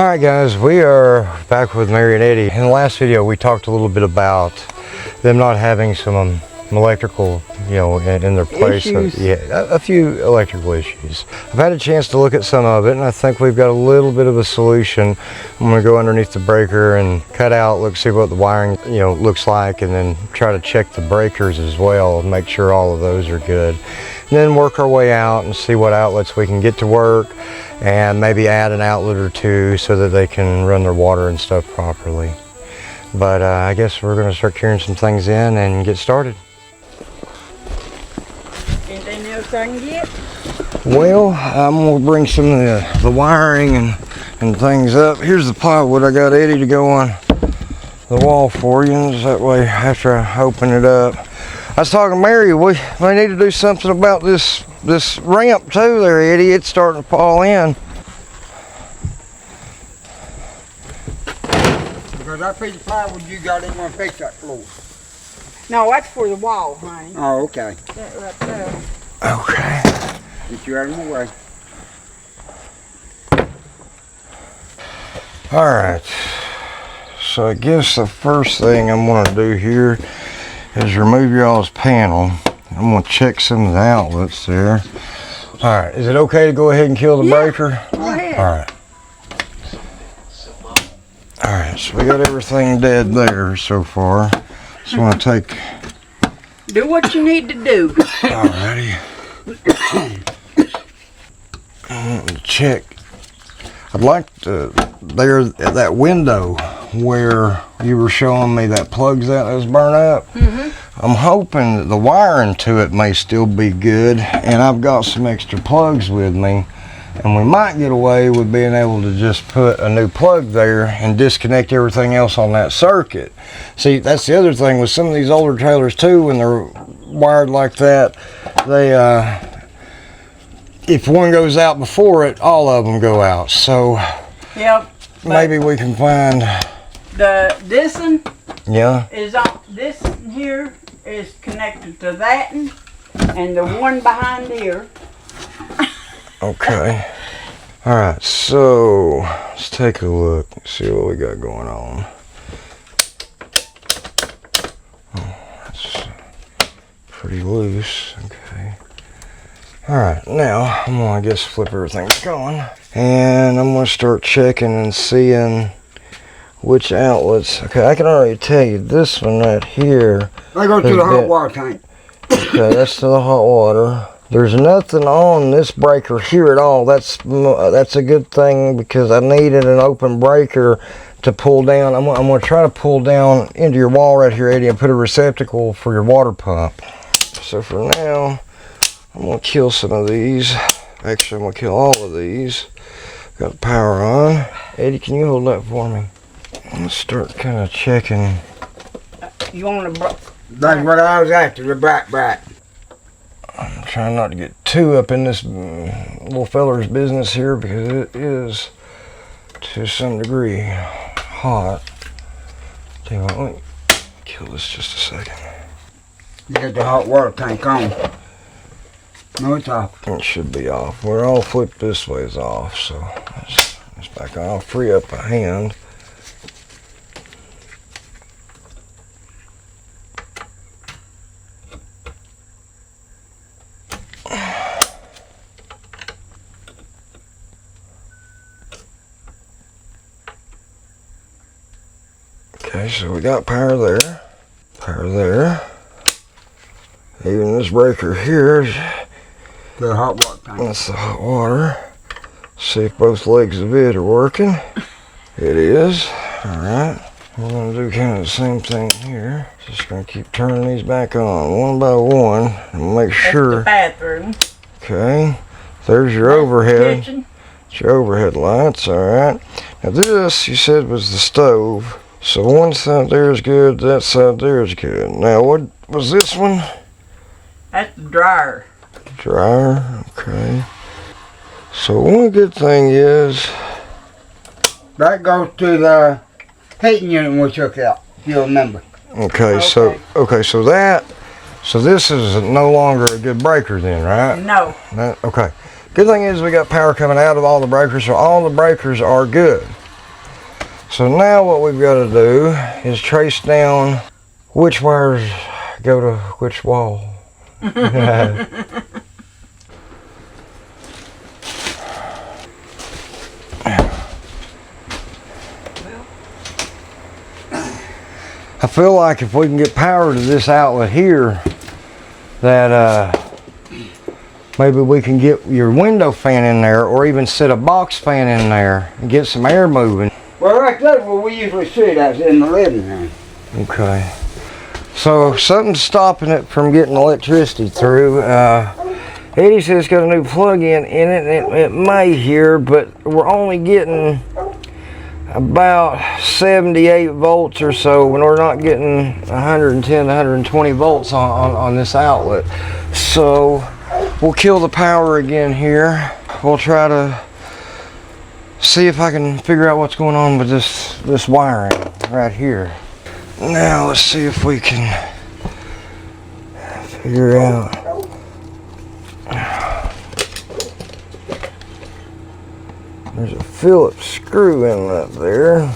Alright guys, we are back with Mary and Eddie. In the last video we talked a little bit about them not having some electrical, in their place. A few electrical issues. I've had a chance to look at some of it and I think we've got a little bit of a solution. I'm going to go underneath the breaker and cut out, see what the wiring looks like, and then try to check the breakers as well and make sure all of those are good. And then work our way out and see what outlets we can get to work and maybe add an outlet or two so that they can run their water and stuff properly. But I guess we're going to start carrying some things in and get started. Anything else I can get? Well, I'm going to bring some of the wiring and things up. Here's the plywood. I got Eddie to go on the wall for you. And that way after I open it up. I was talking to Mary, we need to do something about this ramp too there, Eddie. It's starting to fall in. Because that piece of plywood you got ain't gonna fix that floor. No, that's for the wall, honey. Oh, okay. That right there. Okay. Get you out of my way. Alright. So I guess the first thing I'm going to do here is remove y'all's panel. I'm going to check some of the outlets there. Alright, is it okay to go ahead and kill the breaker? Go ahead. Alright. Alright, so we got everything dead there so far. Just want to take... Do what you need to do. Alrighty. I want to check. I'd like to... There, at that window where you were showing me that plug's that was burnt up. I'm hoping that the wiring to it may still be good, and I've got some extra plugs with me, and we might get away with being able to just put a new plug there and disconnect everything else on that circuit. See, that's the other thing with some of these older trailers too, when they're wired like that, they if one goes out before it, all of them go out. So Yep. maybe we can find this one yeah. is on. This one here is connected to that one, and the one behind here. Okay. Alright, so let's take a look and see what we got going on. Oh, that's pretty loose. Okay. Alright, now I'm going to, I guess, flip everything going. And I'm going to start checking and seeing which outlets. Okay, I can already tell you this one right here. They go to the hot water tank. Okay, that's to the hot water. There's nothing on this breaker here at all. That's a good thing because I needed an open breaker to pull down. I'm going to try to pull down into your wall right here, Eddie, and put a receptacle for your water pump. So for now, I'm going to kill some of these. Actually, I'm going to kill all of these. Got the power on. Eddie, can you hold that for me? I'm going to start kind of checking. You want to? That's what I was after, the bright. I'm trying not to get too up in this little feller's business here because it is to some degree hot. Tell you what, let me kill this just a second. You got the hot water tank on. No, it's off. It should be off. We're all flipped this way is off, so it's back on. I'll free up a hand. Okay, so we got power there, even this breaker here, The hot water tank. that's the hot water. See if both legs of it are working. It is. Alright, we're going to do kind of the same thing here. Just going to keep turning these back on one by one and make sure. That's the bathroom. Okay, there's your overhead. Kitchen. It's your overhead lights, alright. Now this, you said, was the stove. So one side there is good, that side there is good. Now what was this one? That's the dryer. Dryer, okay. So one good thing is... That goes to the heating unit we took out, if you remember. Okay, so this is no longer a good breaker then, right? No. Okay. Good thing is we got power coming out of all the breakers, so all the breakers are good. So now what we've got to do is trace down which wires go to which wall. I feel like if we can get power to this outlet here, that maybe we can get your window fan in there, or even set a box fan in there and get some air moving. Well, right there where we usually sit at in the living room. Okay. So something's stopping it from getting electricity through. Eddie says it's got a new plug-in in it, and it may here, but we're only getting about 78 volts or so when we're not getting 110 120 volts on this outlet. So we'll kill the power again here. We'll try to see if I can figure out what's going on with this wiring right here. Now let's see if we can figure out. There's a Phillips screw inlet there.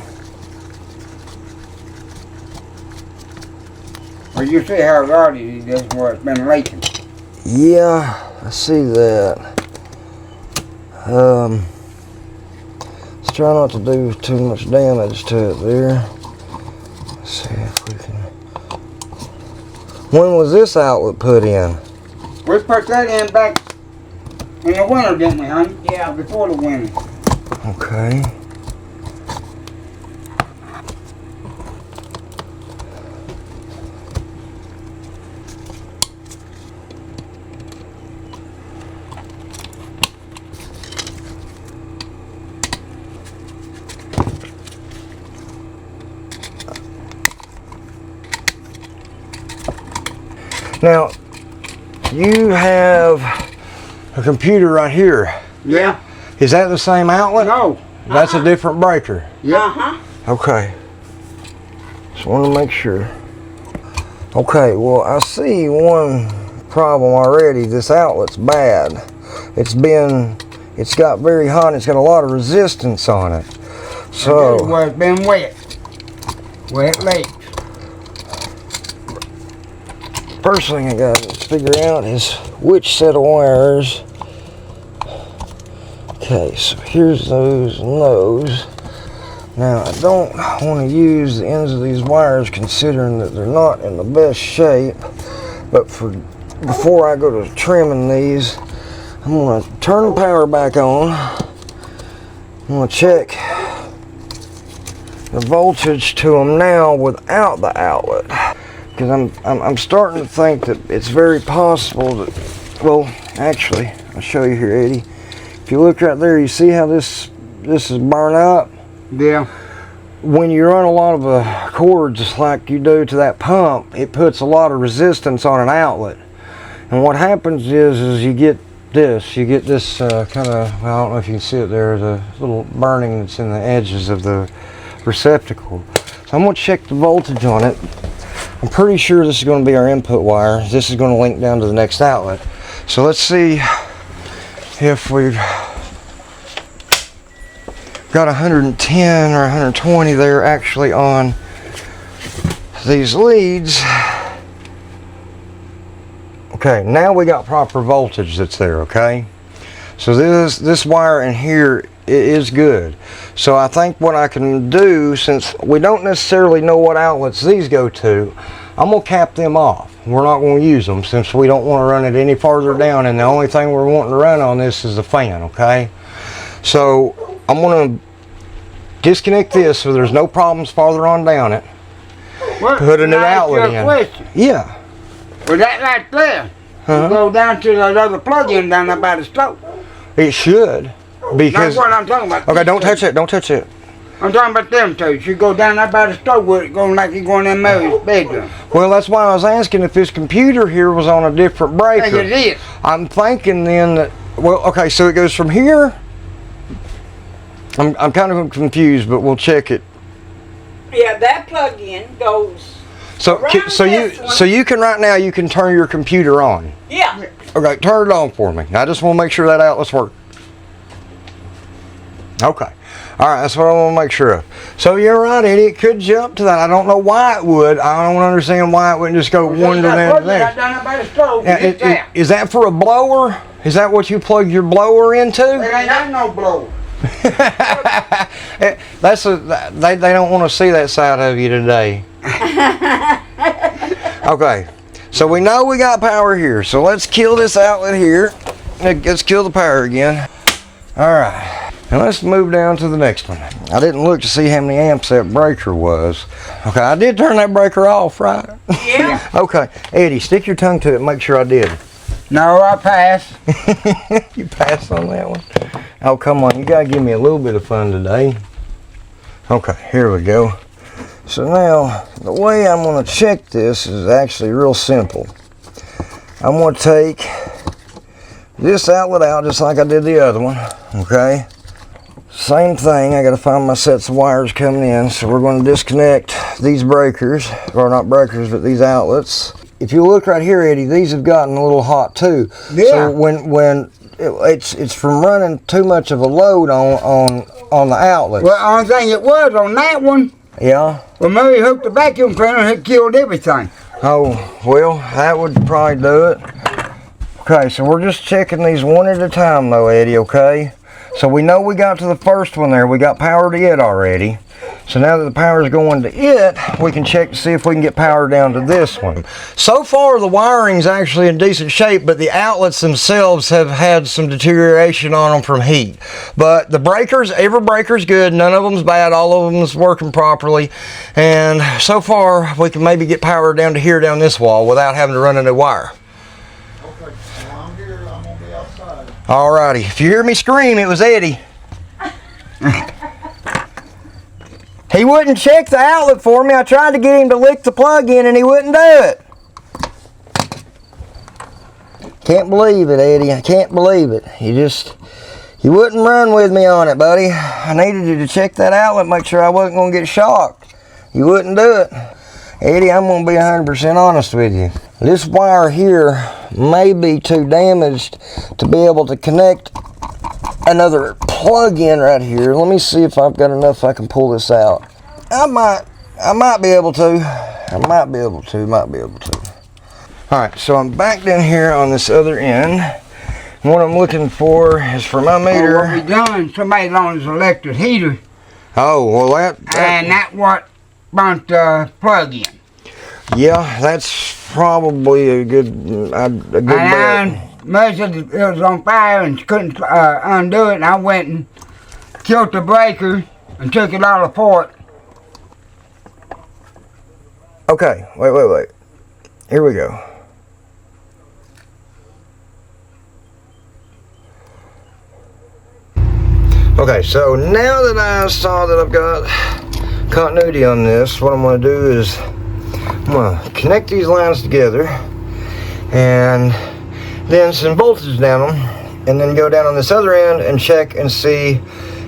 Well, you see how rowdy it is where it's been leaking. Yeah, I see that. Let's try not to do too much damage to it there. Let's see if we can. When was this outlet put in? We put that in back in the winter, didn't we, honey? Yeah. Before the winter. Okay. Now, you have a computer right here. Yeah. Is that the same outlet? No. That's a different breaker. Yeah. Uh-huh. Okay. Just want to make sure. Okay, well, I see one problem already. This outlet's bad. It's got very hot. It's got a lot of resistance on it. So, Well, it's been wet. Wet leaks. first thing I got to figure out is which set of wires. Okay, so here's those and those. Now I don't want to use the ends of these wires considering that they're not in the best shape, but before I go to trimming these, I'm going to turn the power back on. I'm going to check the voltage to them now without the outlet, because I'm starting to think that it's very possible that, well, actually, I'll show you here, Eddie. If you look right there, you see how this is burned up? Yeah. When you run a lot of cords like you do to that pump, it puts a lot of resistance on an outlet. And what happens is you get this kind of, well, I don't know if you can see it there, the little burning that's in the edges of the receptacle. So I'm going to check the voltage on it. I'm pretty sure this is going to be our input wire. This is going to link down to the next outlet. So let's see if we've got 110 or 120 there actually on these leads. Okay, now we got proper voltage that's there, okay? So this wire in here is good. So I think what I can do, since we don't necessarily know what outlets these go to, I'm gonna cap them off. We're not gonna use them since we don't want to run it any farther down, and the only thing we're wanting to run on this is the fan, okay? So I'm gonna disconnect this so there's no problems farther on down it. Well, Put a new now I ask outlet you a in. question. Yeah. Well, that right there, Huh? you go down to that other plug-in down there by the stove. It should. Because, That's what I'm talking about. okay, don't touch it, don't touch it. I'm talking about them two. You go down there by the stove with it going like you're going in Mary's bedroom. Well, that's why I was asking if this computer here was on a different I breaker. think it is. I'm thinking then that, well, okay, so it goes from here. I'm kind of confused, but we'll check it. Yeah, that plug-in goes. So Around so this one. you can right now, you can turn your computer on. Yeah. Okay, turn it on for me. I just want to make sure that outlet's working. Okay. All right, that's what I want to make sure of. So you're right, Eddie. It could jump to that. I don't know why it would. I don't understand why it wouldn't just go one to the next. Is that for a blower? Is that what you plug your blower into? It ain't got no blower. They don't want to see that side of you today. Okay, so we know we got power here. So let's kill this outlet here. Let's kill the power again. All right. And let's move down to the next one. I didn't look to see how many amps that breaker was. Okay, I did turn that breaker off, right? Yeah. Okay, Eddie, stick your tongue to it and make sure I did. No, I passed. You passed on that one? Oh, come on, you gotta give me a little bit of fun today. Okay, here we go. So now, the way I'm gonna check this is actually real simple. I'm gonna take this outlet out just like I did the other one, okay? Same thing, I gotta find my sets of wires coming in, so we're gonna disconnect these breakers, or not breakers, but these outlets. If you look right here, Eddie, these have gotten a little hot too. Yeah. So when it's from running too much of a load on the outlets. Well, the only thing it was on that one, Yeah? well, maybe hooked the vacuum cleaner, it killed everything. Oh, well, that would probably do it. Okay, so we're just checking these one at a time though, Eddie, okay? So we know we got to the first one there. We got power to it already. So now that the power is going to it, we can check to see if we can get power down to this one. So far, the wiring's actually in decent shape, but the outlets themselves have had some deterioration on them from heat. But the breakers, every breaker's good. None of them's bad. All of them's working properly. And so far, we can maybe get power down to here, down this wall, without having to run a new wire. Okay, well, I'm here. I'm going to be outside. Alrighty, if you hear me scream, it was Eddie. He wouldn't check the outlet for me. I tried to get him to lick the plug in and he wouldn't do it. Can't believe it, Eddie. I can't believe it. You wouldn't run with me on it, buddy. I needed you to check that outlet, make sure I wasn't going to get shocked. You wouldn't do it. Eddie, I'm going to be 100% honest with you. This wire here may be too damaged to be able to connect another plug in right here. Let me see if I've got enough I can pull this out. I might be able to. Might be able to. Alright, so I'm back down here on this other end. What I'm looking for is for my meter. Well, what we done, somebody loaned us an electric heater. Oh, well And that's what burnt the plug in. Yeah, that's probably a good bet. And measured it was on fire and couldn't undo it, and I went and killed the breaker and took it all apart. Okay, wait. Here we go. Okay, so now that I saw that I've got continuity on this, what I'm going to do is I'm going to connect these lines together and then send voltage down them, and then go down on this other end and check and see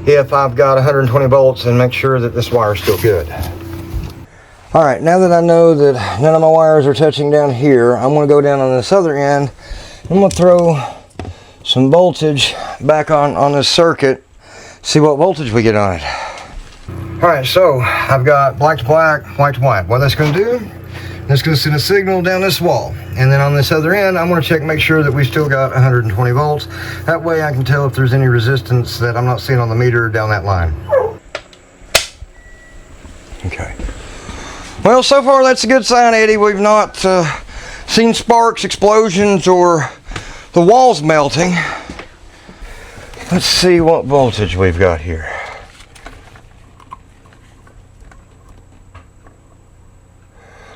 if I've got 120 volts and make sure that this wire is still good. Alright, now that I know that none of my wires are touching down here, I'm going to go down on this other end. I'm going to throw some voltage back on this circuit, see what voltage we get on it. Alright, so I've got black to black, white to white. What that's going to do, that's going to send a signal down this wall. And then on this other end, I'm going to check and make sure that we still got 120 volts. That way I can tell if there's any resistance that I'm not seeing on the meter down that line. Okay. Well, so far that's a good sign, Eddie. We've not seen sparks, explosions, or the walls melting. Let's see what voltage we've got here.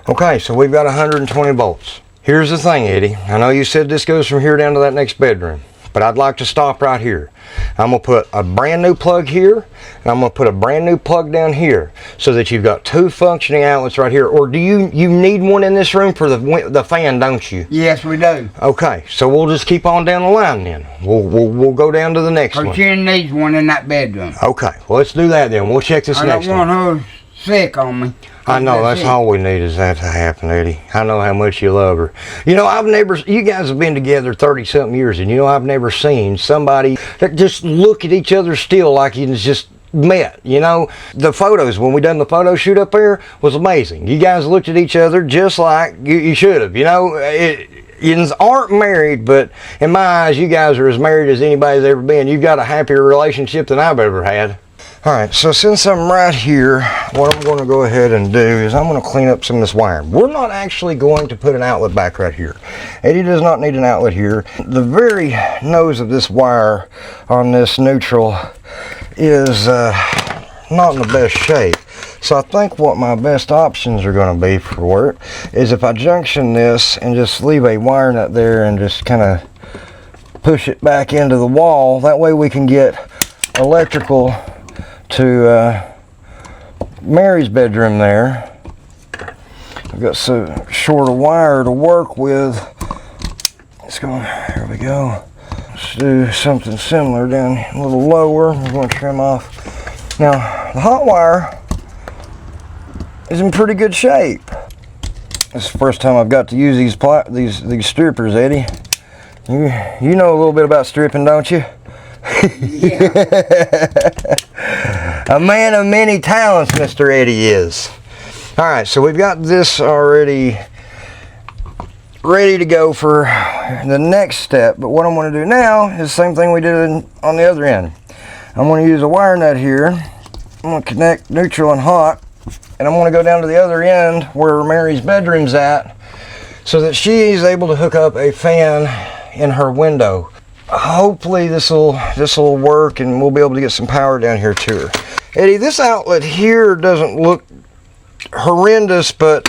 Okay, so we've got 120 volts. Here's the thing, Eddie. I know you said this goes from here down to that next bedroom, but I'd like to stop right here. I'm going to put a brand new plug here, and I'm going to put a brand new plug down here, so that you've got two functioning outlets right here. Or do you need one in this room for the fan, don't you? Yes, we do. Okay, so we'll just keep on down the line then. We'll go down to the next one. She needs one in that bedroom. Okay, well, let's do that then. We'll check this next one. I don't want her sick on me. I know, that's all we need is that to happen, Eddie. I know how much you love her. You know, you guys have been together 30-something years, and you know, I've never seen somebody that just look at each other still like it's just met, you know. The photos, when we done the photo shoot up there, was amazing. You guys looked at each other just like you should have, you know. You aren't married, but in my eyes, you guys are as married as anybody's ever been. You've got a happier relationship than I've ever had. All right, so since I'm right here, what I'm going to go ahead and do is I'm going to clean up some of this wiring. We're not actually going to put an outlet back right here. Eddie does not need an outlet here. The very nose of this wire on this neutral is not in the best shape. So I think what my best options are going to be for work is if I junction this and just leave a wire nut there and just kind of push it back into the wall. That way we can get electrical to Mary's bedroom there. I've got so short a wire to work with. Let's go, here we go. Let's do something similar down a little lower. We're going to trim off. Now, the hot wire is in pretty good shape. This is the first time I've got to use these strippers, Eddie. You know a little bit about stripping, don't you? Yeah. A man of many talents, Mr. Eddie is. All right, so we've got this already ready to go for the next step. But what I'm going to do now is the same thing we did on the other end. I'm going to use a wire nut here. I'm going to connect neutral and hot, and I'm going to go down to the other end where Mary's bedroom's at, so that she is able to hook up a fan in her window. Hopefully this will work and we'll be able to get some power down here to her. Eddie, this outlet here doesn't look horrendous, but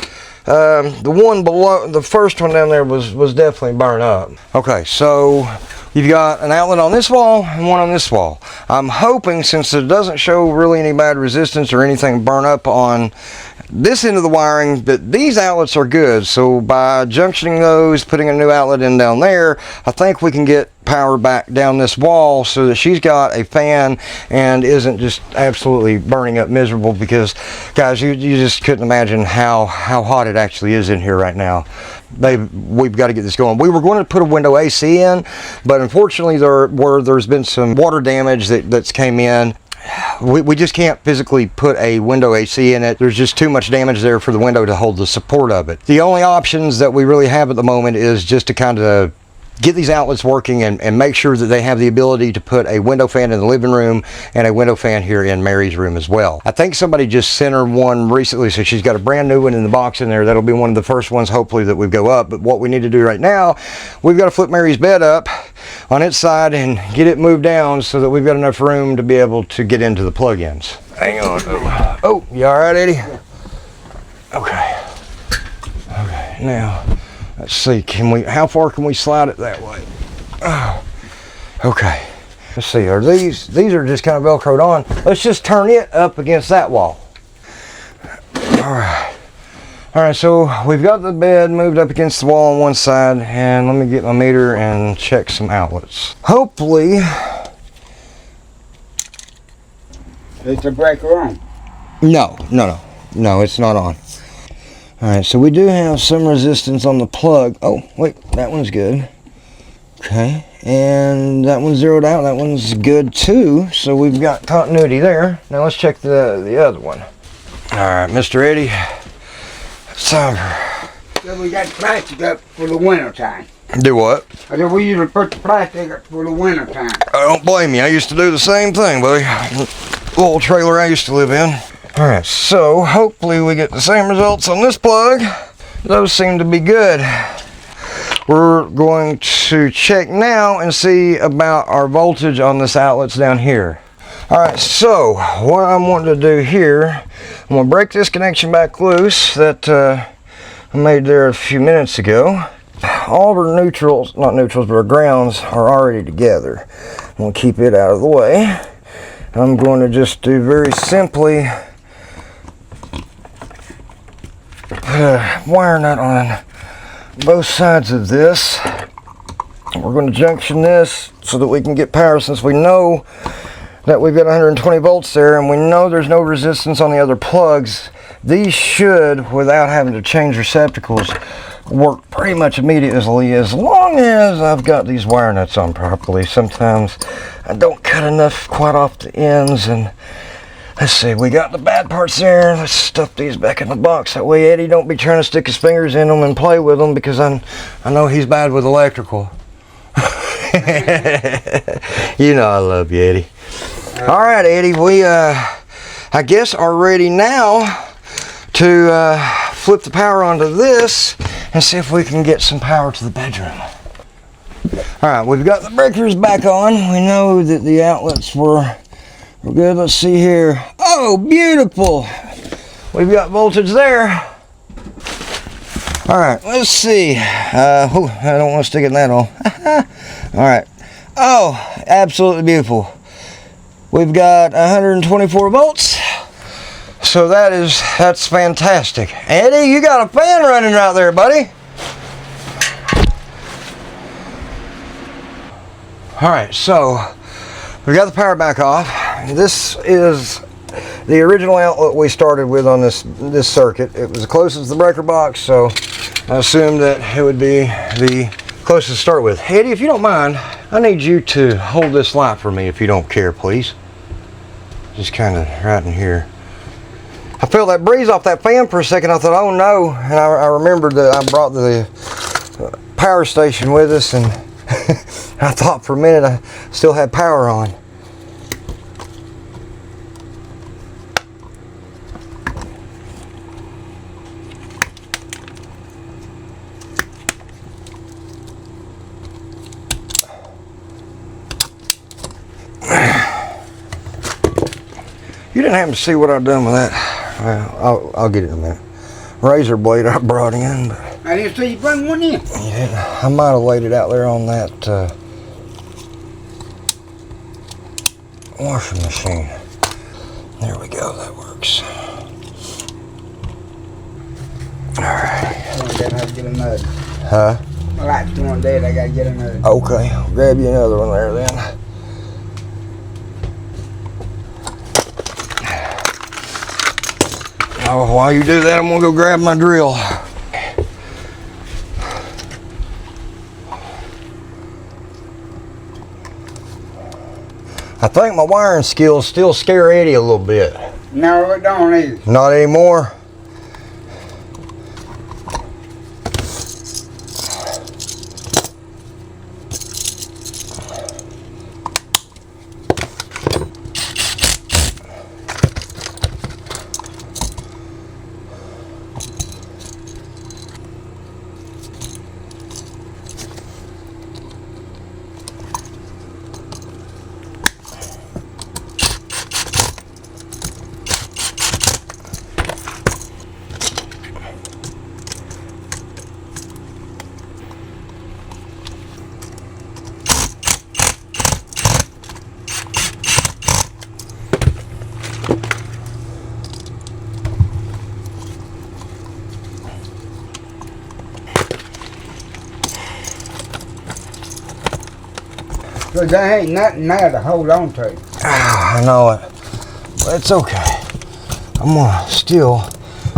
the one below, the first one down there was definitely burned up. Okay, so you've got an outlet on this wall and one on this wall. I'm hoping, since it doesn't show really any bad resistance or anything burn up on this end of the wiring, that these outlets are good. So by junctioning those, putting a new outlet in down there, I think we can get power back down this wall so that she's got a fan and isn't just absolutely burning up miserable, because guys, you just couldn't imagine how hot it actually is in here right now. We've got to get this going. We were going to put a window AC in, but unfortunately there's been some water damage that's came in. We just can't physically put a window AC in it. There's just too much damage there for the window to hold the support of it. The only options that we really have at the moment is just to kind of get these outlets working and make sure that they have the ability to put a window fan in the living room and a window fan here in Mary's room as well. I think somebody just sent her one recently, so she's got a brand new one in the box in there. That'll be one of the first ones, hopefully, that we go up. But what we need to do right now, we've got to flip Mary's bed up on its side and get it moved down so that we've got enough room to be able to get into the plug-ins. Hang on. Oh, you all right, Eddie? Okay. Okay, now let's see, how far can we slide it that way? Oh, okay. Let's see, these are just kind of Velcroed on. Let's just turn it up against that wall. All right. All right, so we've got the bed moved up against the wall on one side, and let me get my meter and check some outlets. Hopefully. Is the breaker on? No, it's not on. Alright, so we do have some resistance on the plug. Oh, wait, that one's good. Okay, and that one's zeroed out. That one's good too. So we've got continuity there. Now let's check the other one. Alright, Mr. Eddie. It's time. So we got plastic up for the winter time. Do what? I said we usually put the plastic up for the winter time. I don't blame you. I used to do the same thing, buddy. Little trailer I used to live in. Alright, so hopefully we get the same results on this plug. Those seem to be good. We're going to check now and see about our voltage on this outlets down here. Alright, so what I'm wanting to do here, I'm going to break this connection back loose that I made there a few minutes ago. All of our neutrals, not neutrals, but our grounds are already together. I'm going to keep it out of the way. I'm going to just do very simply put a wire nut on both sides of this. We're going to junction this so that we can get power, since we know that we've got 120 volts there and we know there's no resistance on the other plugs. These should, without having to change receptacles, work pretty much immediately, as long as I've got these wire nuts on properly. Sometimes I don't cut enough quite off the ends, and Let's see, we got the bad parts there. Let's stuff these back in the box. That way Eddie don't be trying to stick his fingers in them and play with them, because I know he's bad with electrical. You know I love you, Eddie. All right, Eddie, we I guess are ready now to flip the power onto this and see if we can get some power to the bedroom. All right, we've got the breakers back on. We know that the outlets were good. Let's see here. Oh, beautiful. We've got voltage there. All right, let's see. I don't want to stick it in that hole. All right. Oh, absolutely beautiful. We've got 124 volts. So that's fantastic. Eddie, you got a fan running right there, buddy. All right, so we got the power back off. This is the original outlet we started with on this circuit. It was the closest to the breaker box, so I assumed that it would be the closest to start with. Eddie, if you don't mind, I need you to hold this light for me, if you don't care, please. Just kind of right in here. I felt that breeze off that fan for a second. I thought, oh no, and I remembered that I brought the power station with us, and I thought for a minute I still had power on. You didn't happen to see what I've done with that? Well, I'll get it in a minute. Razor blade I brought in, but I didn't see you bring one in. I might have laid it out there on that washing machine. There we go, that works. Alright. One day I gotta get another. Huh? My light's going dead, I gotta get another. Okay, I'll grab you another one there then. Oh, while you do that, I'm gonna go grab my drill. I think my wiring skills still scare Eddie a little bit. No, it don't either. Not anymore. Cause there ain't nothing there to hold on to. I know it, but it's okay. I'm gonna still,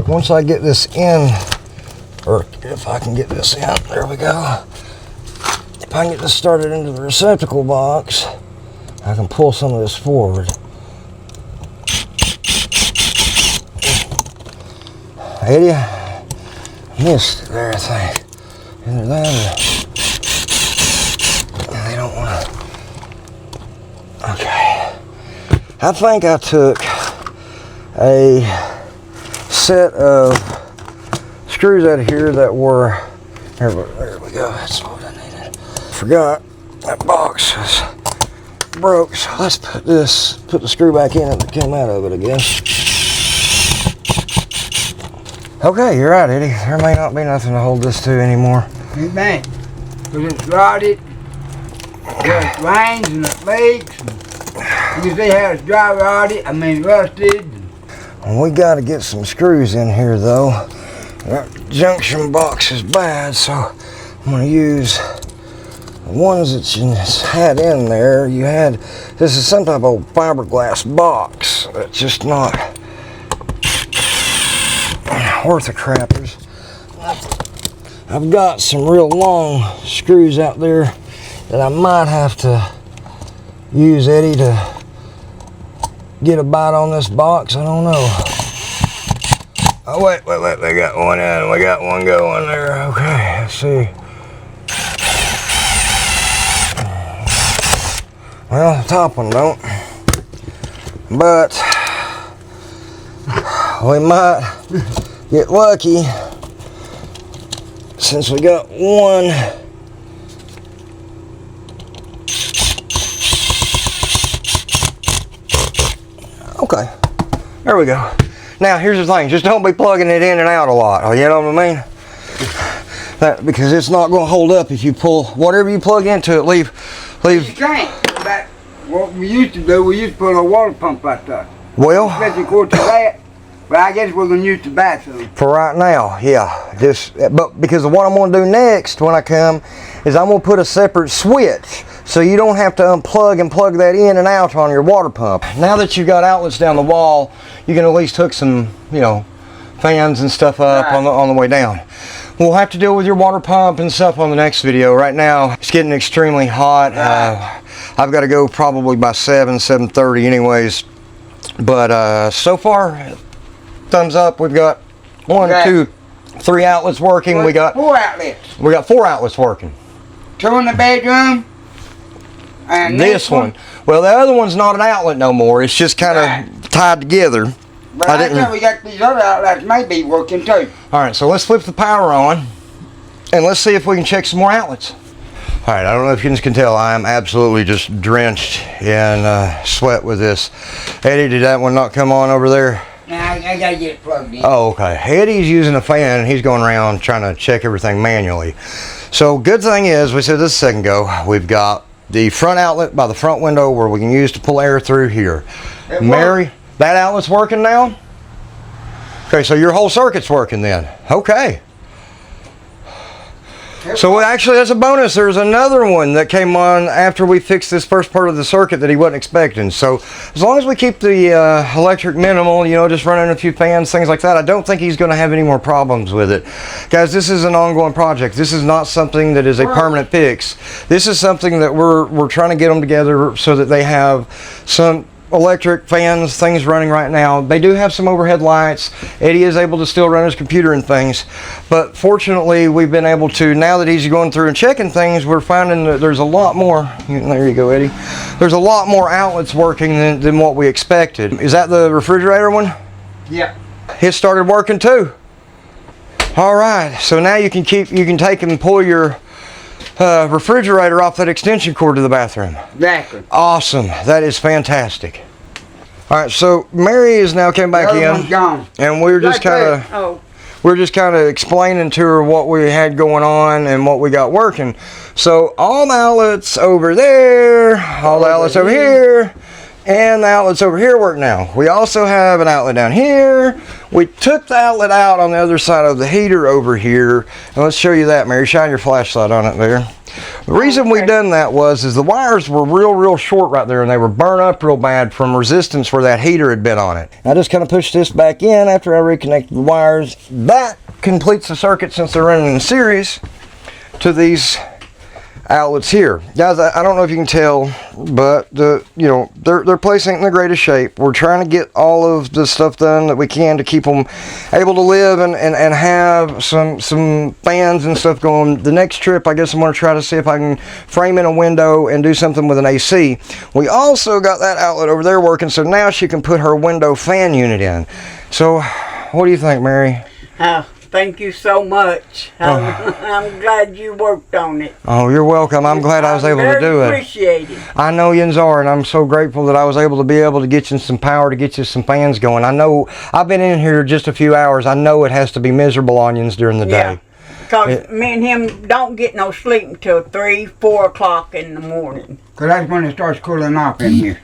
once I get this in, or if I can get this in, there we go. If I can get this started into the receptacle box, I can pull some of this forward. Eddie, I missed it there, I think. Either that or they don't want to. Okay. I think I took a set of screws out of here that were, there we go, that's what I needed. Forgot that box was broke, so let's put the screw back in that came out of it again. Okay, you're right, Eddie. There may not be nothing to hold this to anymore. You think? Cause it's rotted, it rains and it leaks. You can see how it's dry rotted, rusted. And we got to get some screws in here though. That junction box is bad, so I'm going to use the ones that you had in there. This is some type of fiberglass box. It's just not worth the crappers. I've got some real long screws out there that I might have to use, Eddie, to get a bite on this box. I don't know. Oh, wait. We got one in. We got one going there. Okay, let's see. Well, the top one don't. But we might get lucky since we got one. Okay, there we go. Now here's the thing, just don't be plugging it in and out a lot, you know what I mean? Because it's not going to hold up if you pull, whatever you plug into it, leave. You can't. That's what we used to do, we used to put a water pump out there. Well, Especially according to that, but I guess we're going to use the bathroom. for right now, yeah. But because of what I'm going to do next when I come is I'm going to put a separate switch so you don't have to unplug and plug that in and out on your water pump. Now that you've got outlets down the wall, you can at least hook some, you know, fans and stuff up Right. on the way down. We'll have to deal with your water pump and stuff on the next video. Right now, it's getting extremely hot. I've got to go probably by 7:30 anyways. But so far, thumbs up. We've got 1, 2, 3 outlets working. We got 4 outlets. 4 outlets working. 2 in the bedroom. And This one. Well, the other one's not an outlet no more. It's just kind of Right. tied together. But I think we got these other outlets may be working too. All right, so let's flip the power on and let's see if we can check some more outlets. All right, I don't know if you can tell, I am absolutely just drenched in sweat with this. Eddie, did that one not come on over there? Now I gotta get it plugged in. Oh, okay. Eddie's using a fan and he's going around trying to check everything manually. So good thing is, we said this a second ago, we've got the front outlet by the front window where we can use to pull air through here. Mary, that outlet's working now? Okay, so your whole circuit's working then. Okay. So actually, that's a bonus. There's another one that came on after we fixed this first part of the circuit that he wasn't expecting. So as long as we keep the electric minimal, you know, just running a few fans, things like that, I don't think he's going to have any more problems with it. Guys, this is an ongoing project. This is not something that is a permanent fix. This is something that we're trying to get them together so that they have some electric fans, things running right now. They do have some overhead lights. Eddie is able to still run his computer and things, but fortunately we've been able to, now that he's going through and checking things, we're finding that there's a lot more, there you go Eddie, there's a lot more outlets working than what we expected. Is that the refrigerator one? Yeah. It started working too. All right, so now you can take and pull your refrigerator off that extension cord to the bathroom. Exactly. Awesome. That is fantastic. All right, so Mary is now came back The other one's in, gone. and we're just kind of explaining to her what we had going on and what we got working. So all the outlets over there, all the outlets over here, and the outlets over here work now. We also have an outlet down here. We took the outlet out on the other side of the heater over here. And let's show you that, Mary. Shine your flashlight on it there. The reason we done that is the wires were real short right there, and they were burnt up real bad from resistance where that heater had been on it. I just kind of pushed this back in after I reconnected the wires. That completes the circuit since they're running in series to these outlets here. Guys, I don't know if you can tell, but their place ain't in the greatest shape. We're trying to get all of the stuff done that we can to keep them able to live and have some fans and stuff going. The next trip, I guess I'm going to try to see if I can frame in a window and do something with an AC. We also got that outlet over there working, so now she can put her window fan unit in. So what do you think, Mary? Thank you so much. I'm glad you worked on it. Oh, you're welcome. I'm glad I was able to do it. Appreciate it. I know yous are, and I'm so grateful that I was able to get you some power, to get you some fans going. I know I've been in here just a few hours. I know it has to be miserable on yous during the day. Because me and him don't get no sleep until 3, 4 o'clock in the morning. Because that's when it starts cooling off in here.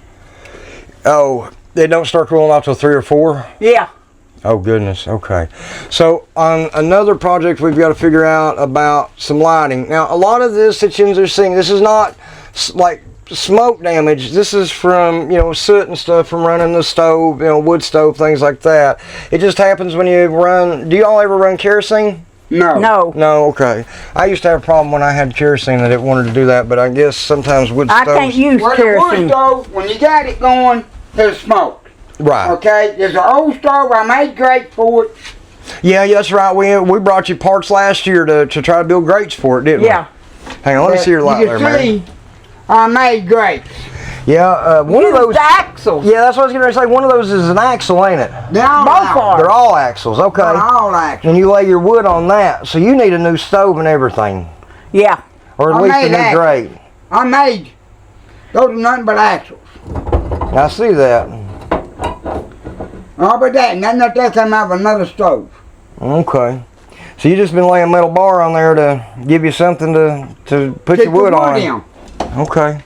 Oh, they don't start cooling off till 3 or 4? Yeah. Oh goodness, okay. So on another project we've got to figure out about some lighting. Now a lot of this that you are seeing, this is not like smoke damage. This is from, soot and stuff from running the stove, wood stove, things like that. It just happens when you run, do y'all ever run kerosene? No. No, okay. I used to have a problem when I had kerosene that it wanted to do that, but I guess sometimes wood stoves. I can't use Well, kerosene. the wood stove, when you got it going, there's smoke. Right. Okay, there's an old stove. I made grates for it. Yeah, that's right. We brought you parts last year to try to build grates for it, didn't Yeah. we? Hang on, let me see your light You there, can Mary. see, I made grates. Yeah, one of Use those. the axles. Yeah, that's what I was going to say. One of those is an axle, ain't it? They're all Both axles. are. They're all axles. Okay. They're all axles. And you lay your wood on that, so you need a new stove and everything, Yeah. or at I least a made new axles. grate. I made, those are nothing but axles. I see that. All but that, and then that come out of another stove. Okay. So you just been laying metal bar on there to give you something to put Keep your wood the on. in. Okay.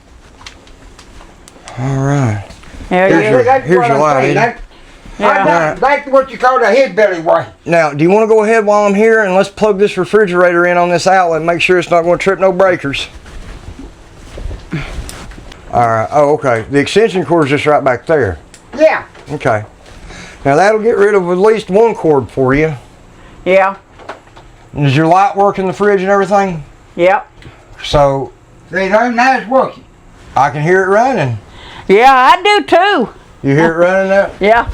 All right. There Here's you your- go. That's here's what your I'm light, saying. Eddie. That's what you call the hillbilly way. Now, do you want to go ahead while I'm here and let's plug this refrigerator in on this outlet and make sure it's not going to trip no breakers? All right. Oh, okay. The extension cord is just right back there. Yeah. Okay. Now that'll get rid of at least one cord for you. Yeah. Does your light work in the fridge and everything? Yep. So See, now it's working. I can hear it running. Yeah, I do too. You hear it running now? Yeah.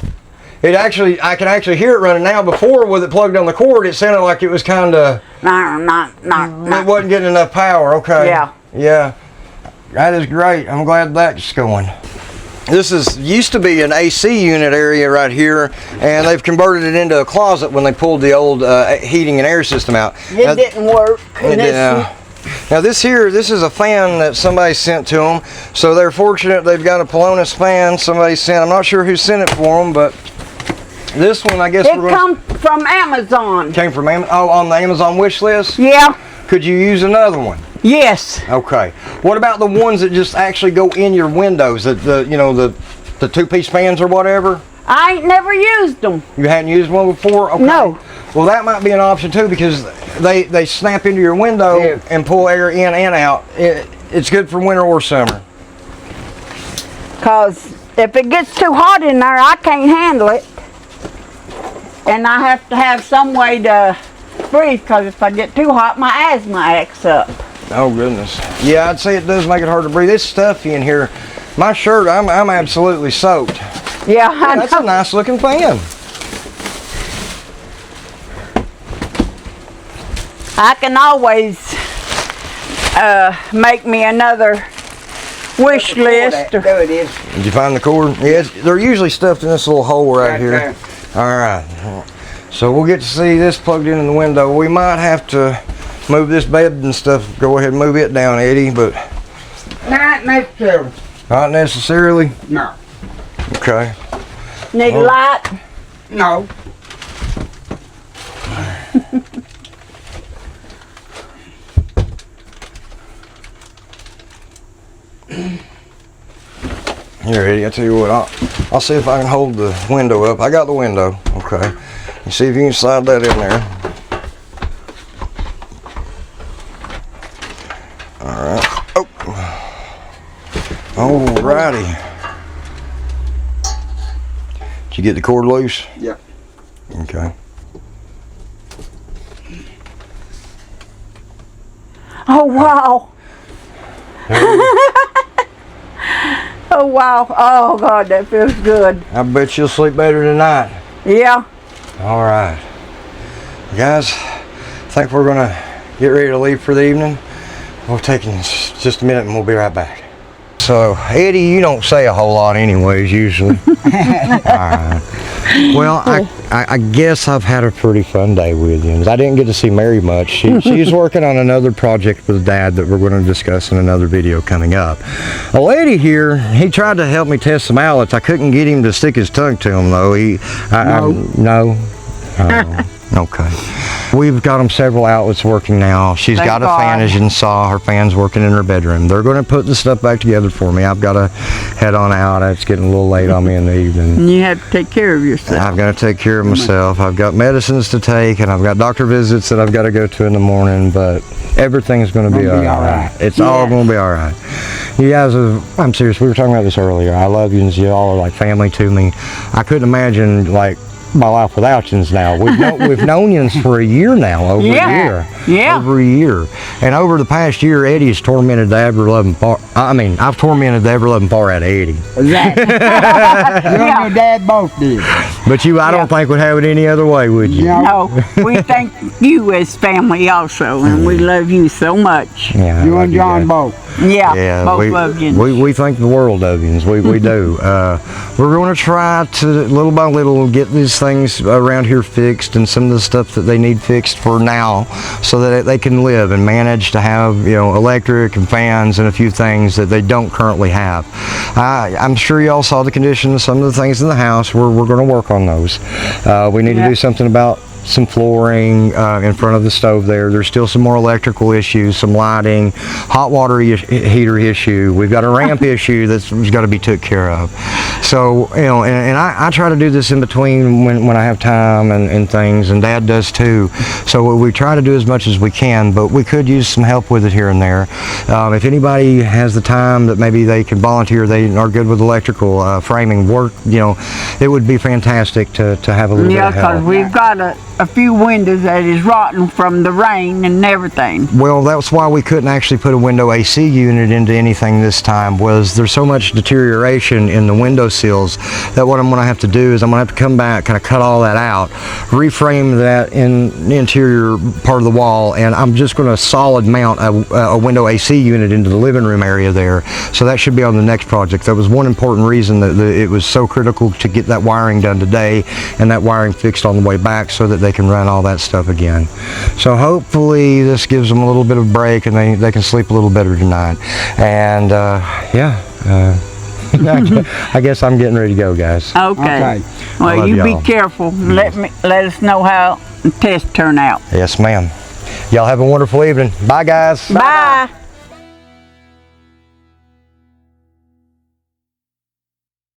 I can actually hear it running now. Before, with it plugged on the cord, it sounded like it was kind of, it wasn't getting enough power. Okay. Yeah. Yeah. That is great. I'm glad that's going. This used to be an AC unit area right here, and they've converted it into a closet when they pulled the old heating and air system out. It didn't work. Now this is a fan that somebody sent to them, so they're fortunate they've got a Polonus fan somebody sent. I'm not sure who sent it for them, but this one I guess It come from Amazon. came from on the Amazon wish list. Yeah. Could you use another one? Yes. Okay. What about the ones that just actually go in your windows, the two-piece fans or whatever? I ain't never used them. You hadn't used one before? Okay. No. Well, that might be an option too, because they snap into your window Yeah. and pull air in and out. It's good for winter or summer. Because if it gets too hot in there, I can't handle it. And I have to have some way to breathe, because if I get too hot, my asthma acts up. Oh goodness. Yeah, I'd say it does make it hard to breathe. It's stuffy in here. My shirt, I'm absolutely soaked. Yeah, I That's a know. nice looking fan. I can always make me another wish list. There it is. Did you find the cord? Yes, they're usually stuffed in this little hole right here. there. All right. So we'll get to see this plugged in the window. We might have to move this bed and stuff. Go ahead and move it down, Eddie, but Not necessarily. not necessarily. No. Okay. Need a light? No. Here, Eddie, I tell you what, I'll see if I can hold the window up. I got the window. Okay. You see if you can slide that in there. All right. Oh. Alrighty. Did you get the cord loose? Yeah. Okay. Oh, wow. Oh, wow. Oh, God, that feels good. I bet you'll sleep better tonight. Yeah. All right. Guys, I think we're going to get ready to leave for the evening. We'll take just a minute and we'll be right back. So, Eddie, you don't say a whole lot anyways, usually. Alright. Well, I guess I've had a pretty fun day with you. I didn't get to see Mary much. She's working on another project with Dad that we're going to discuss in another video coming up. A lady here, he tried to help me test some outlets. I couldn't get him to stick his tongue to them, though. No. Okay. We've got them several outlets working now. She's Thank got a God. fan, as you saw. Her fan's working in her bedroom. They're going to put the stuff back together for me. I've got to head on out. It's getting a little late on me in the evening. And you have to take care of yourself. I've got to take care of myself. I've got medicines to take, and I've got doctor visits that I've got to go to in the morning, but everything's going to be all right. It's all going to be all right. You guys, I'm serious. We were talking about this earlier. I love you, and you all are like family to me. I couldn't imagine, like, my life without yous now. We've known yous for a year now, over a year. Yeah. Over a year. And over the past year, Eddie's tormented the ever-loving part. I mean, I've tormented the ever-loving part out of Eddie. Exactly. You and your dad both did. But you, I don't think would have it any other way, would you? No. No, we thank you as family also, and we love you so much. Yeah, I You love and you John guys. both. Yeah, both love you. We think the world of yous. We do. We're going to try to, little by little, get these things around here fixed and some of the stuff that they need fixed for now so that they can live and manage to have, you know, electric and fans and a few things that they don't currently have. I'm sure y'all saw the condition of some of the things in the house. We're going to work on those. We need to do something about some flooring in front of the stove there. There's still some more electrical issues, some lighting, hot water heater issue. We've got a ramp issue that's got to be took care of. So, you know, and I try to do this in between when I have time and things, and Dad does too. So we try to do as much as we can, but we could use some help with it here and there. If anybody has the time that maybe they can volunteer, they are good with electrical framing work, you know, it would be fantastic to have a little bit Yeah, of help. because we've got a few windows that is rotten from the rain and everything. Well, that's why we couldn't actually put a window AC unit into anything this time, was there's so much deterioration in the window sills that what I'm going to have to do is I'm going to have to come back, kind of cut all that out, reframe that in the interior part of the wall, and I'm just going to solid mount a window AC unit into the living room area there. So that should be on the next project. That was one important reason that it was so critical to get that wiring done today and that wiring fixed on the way back so that they can run all that stuff again. So hopefully this gives them a little bit of a break and they can sleep a little better tonight. And I guess I'm getting ready to go, guys. Okay. Okay. I Well, love you y'all. be careful. Let us know how the test turn out. Yes, ma'am. Y'all have a wonderful evening. Bye, guys. Bye.